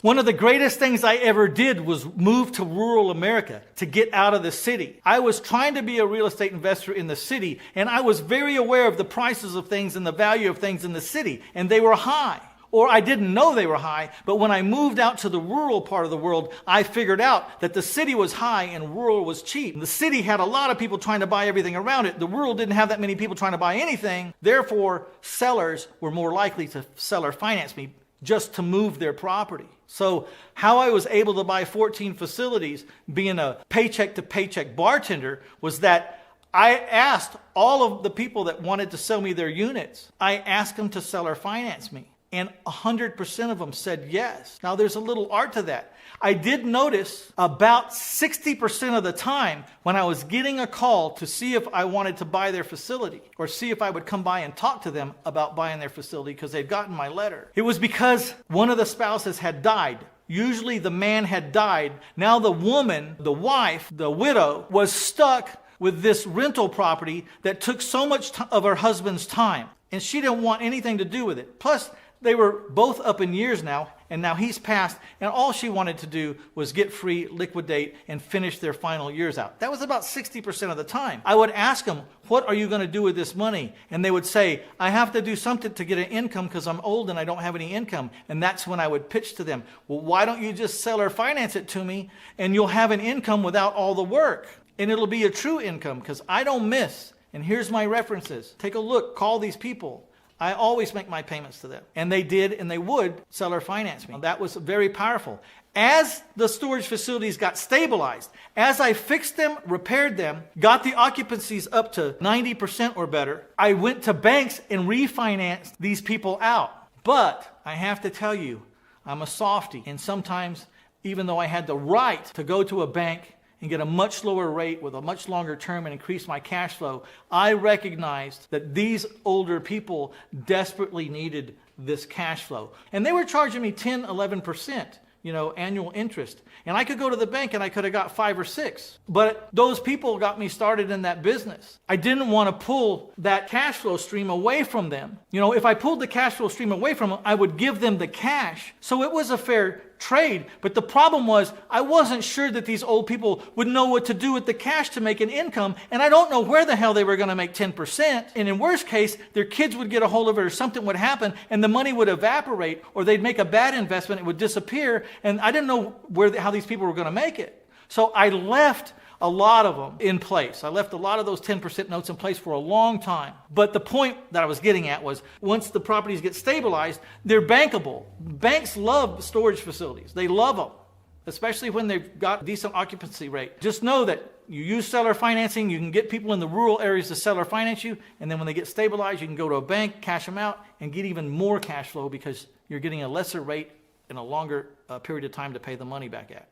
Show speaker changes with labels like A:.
A: One of the greatest things I ever did was move to rural America to get out of the city. I was trying to be a real estate investor in the city, and I was very aware of the prices of things and the value of things in the city, and they were high. Or I didn't know they were high, but when I moved out to the rural part of the world, I figured out that the city was high and rural was cheap. The city had a lot of people trying to buy everything around it. The rural didn't have that many people trying to buy anything. Therefore, sellers were more likely to seller finance me just to move their property. So how I was able to buy 14 facilities, being a paycheck to paycheck bartender, was that I asked all of the people that wanted to sell me their units, I asked them to seller finance me. And 100% of them said yes. Now there's a little art to that. I did notice about 60% of the time when I was getting a call to see if I wanted to buy their facility or see if I would come by and talk to them about buying their facility because they'd gotten my letter. It was because one of the spouses had died. Usually the man had died. Now the woman, the wife, the widow, was stuck with this rental property that took so much of her husband's time. And she didn't want anything to do with it. Plus, they were both up in years now, and now he's passed, and all she wanted to do was get free, liquidate, and finish their final years out. That was about 60% of the time. I would ask them, what are you going to do with this money? And they would say, I have to do something to get an income because I'm old and I don't have any income. And that's when I would pitch to them, well, why don't you just sell or finance it to me, and you'll have an income without all the work. And it'll be a true income because I don't miss. And here's my references. Take a look, call these people. I always make my payments to them. And they did, and they would seller finance me. That was very powerful. As the storage facilities got stabilized, as I fixed them, repaired them, got the occupancies up to 90% or better, I went to banks and refinanced these people out. But I have to tell you, I'm a softie. And sometimes, even though I had the right to go to a bank and get a much lower rate with a much longer term and increase my cash flow, I recognized that these older people desperately needed this cash flow. And they were charging me 10, 11%, annual interest. And I could go to the bank and I could have got 5 or 6. But those people got me started in that business. I didn't want to pull that cash flow stream away from them. If I pulled the cash flow stream away from them, I would give them the cash. So it was a fair trade. But the problem was I wasn't sure that these old people would know what to do with the cash to make an income. And I don't know where the hell they were going to make 10%. And in worst case, their kids would get a hold of it or something would happen and the money would evaporate, or they'd make a bad investment. It would disappear. And I didn't know how these people were going to make it. So I left a lot of them in place. I left a lot of those 10% notes in place for a long time. But the point that I was getting at was once the properties get stabilized, they're bankable. Banks love storage facilities. They love them, especially when they've got a decent occupancy rate. Just know that you use seller financing, you can get people in the rural areas to seller finance you, and then when they get stabilized, you can go to a bank, cash them out, and get even more cash flow because you're getting a lesser rate and a longer period of time to pay the money back at.